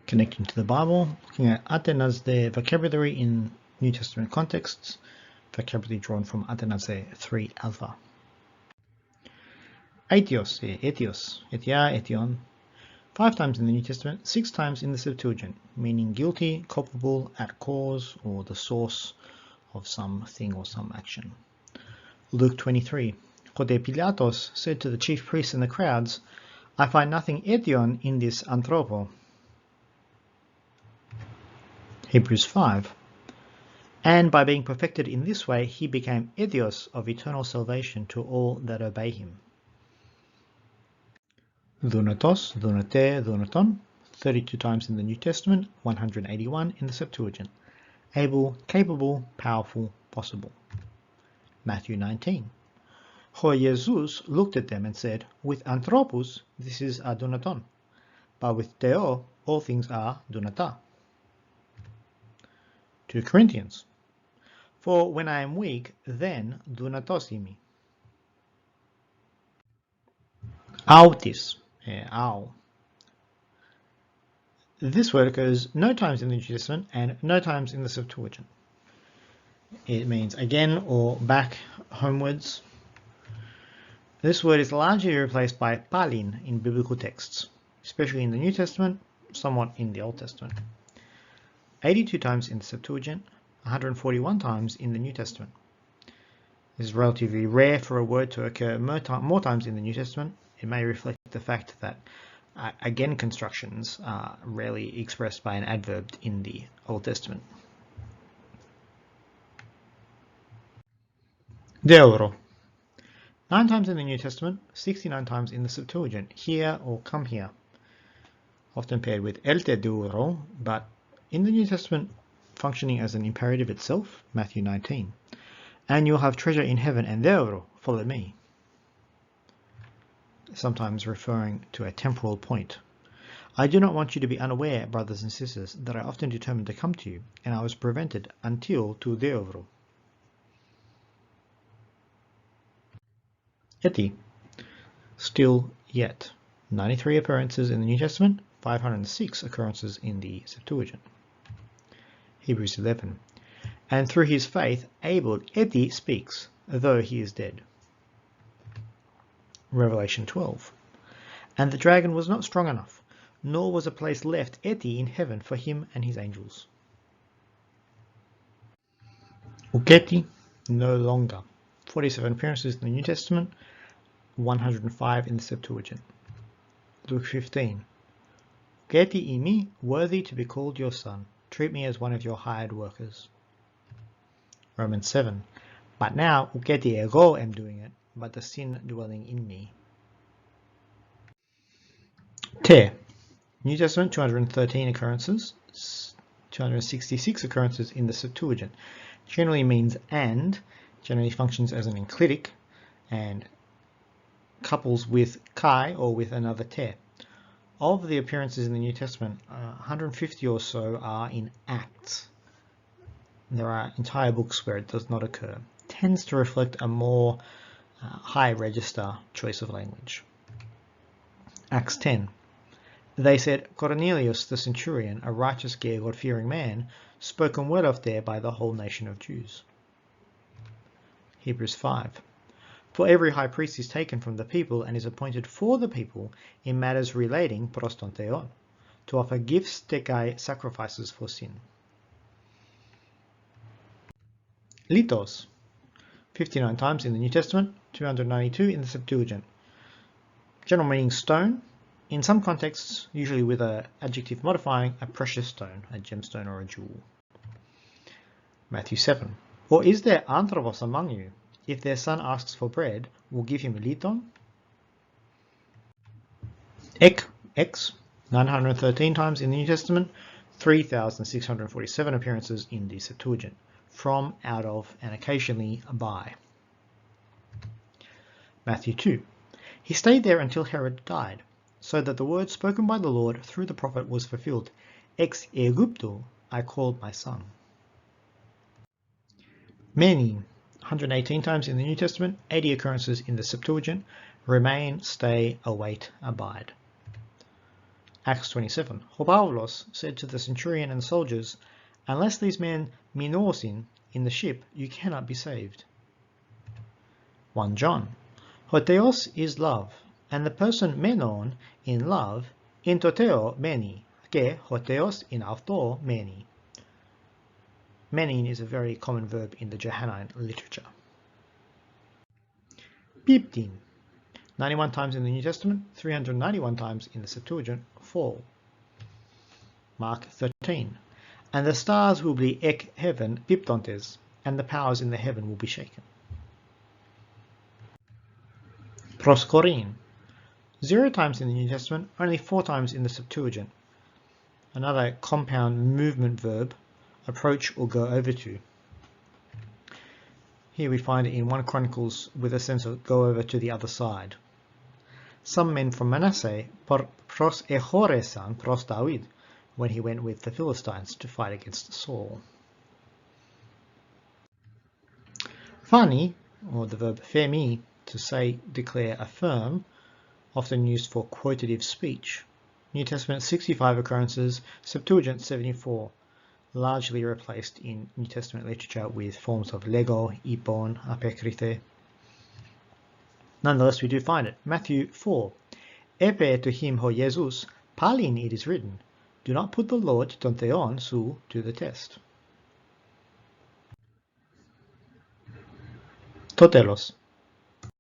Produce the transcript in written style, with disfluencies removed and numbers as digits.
Connecting to the Bible, looking at Athenaze vocabulary in New Testament contexts, vocabulary drawn from Athenaze 3 Alpha. Atheos, Atheos, Etia, Etion, 5 times in the New Testament, 6 times in the Septuagint, meaning guilty, culpable, at cause, or the source of something or some action. Luke 23, Kode Pilatos said to the chief priests and the crowds, I find nothing Etion in this anthropo. Hebrews 5, and by being perfected in this way, he became Ethios of eternal salvation to all that obey him. Dunatos, Dunate, Dunaton, 32 times in the New Testament, 181 in the Septuagint. Able, capable, powerful, possible. Matthew 19. Ho Jesus looked at them and said, with anthropos, this is a Dunaton, but with Theo, all things are Dunata. 2 Corinthians. For when I am weak, then Dunatosimi. Autis, au. This word occurs no times in the New Testament and no times in the Septuagint. It means again or back, homewards. This word is largely replaced by palin in biblical texts, especially in the New Testament, somewhat in the Old Testament. 82 times in the Septuagint, 141 times in the New Testament. This is relatively rare for a word to occur more times in the New Testament. It may reflect the fact that again constructions are rarely expressed by an adverb in the Old Testament. Deoro. 9 times in the New Testament, 69 times in the Septuagint, here or come here. Often paired with elte deoro, but in the New Testament functioning as an imperative itself, Matthew 19. And you'll have treasure in heaven, and deoro, follow me. Sometimes referring to a temporal point. I do not want you to be unaware, brothers and sisters, that I often determined to come to you, and I was prevented until to deoro. Eti, still yet. 93 occurrences in the New Testament, 506 occurrences in the Septuagint. Hebrews 11. And through his faith, Abel, Eti, speaks, though he is dead. Revelation 12. And the dragon was not strong enough, nor was a place left Eti in heaven for him and his angels. Uketi, no longer. 47 appearances in the New Testament, 105 in the Septuagint. Luke 15. Uketi imi, worthy to be called your son. Treat me as one of your hired workers. Romans 7. But now, uketi ego am doing it, but the sin dwelling in me. Te. New Testament, 213 occurrences, 266 occurrences in the Septuagint. Generally means and, generally functions as an enclitic, and couples with kai or with another te. Of the appearances in the New Testament, 150 or so are in Acts. There are entire books where it does not occur. It tends to reflect a more high register choice of language. Acts 10. They said, Cornelius the centurion, a righteous, God-fearing man, spoken well of there by the whole nation of Jews. Hebrews 5. For every high priest is taken from the people and is appointed for the people in matters relating prostonteon, to offer gifts tekai, sacrifices for sin. Litos. 59 times in the New Testament, 292 in the Septuagint. General meaning stone. In some contexts, usually with an adjective modifying a precious stone, a gemstone or a jewel. Matthew 7. Or is there anthropos among you? If their son asks for bread, will give him liton? X, 913 times in the New Testament, 3,647 appearances in the Septuagint. From, out of, and occasionally by. Matthew 2. He stayed there until Herod died, so that the word spoken by the Lord through the prophet was fulfilled. Ex Aegypto, I called my son. Many, 118 times in the New Testament, 80 occurrences in the Septuagint. Remain, stay, await, abide. Acts 27. Pavlos said to the centurion and soldiers, "Unless these men minosin in the ship, you cannot be saved." 1 John. Hotheos is love, and the person menon in love, in toteo meni, ke hotheos in auto meni. Menin is a very common verb in the Johannine literature. Piptin. 91 times in the New Testament, 391 times in the Septuagint, fall. Mark 13. And the stars will be ek heaven piptontes, and the powers in the heaven will be shaken. Proskorin. 0 times in the New Testament, only 4 times in the Septuagint. Another compound movement verb, approach or go over to. Here we find it in 1 Chronicles with a sense of go over to the other side. Some men from Manasseh pros echoresan pros David, when he went with the Philistines to fight against Saul. Phani, or the verb phemi, to say, declare, affirm, often used for quotative speech. New Testament 65 occurrences, Septuagint 74, largely replaced in New Testament literature with forms of lego, ipon, apokryphe. Nonetheless, we do find it. Matthew 4. Epe to him ho Jesus, palin it is written, do not put the Lord ton theon su to the test. Totelos.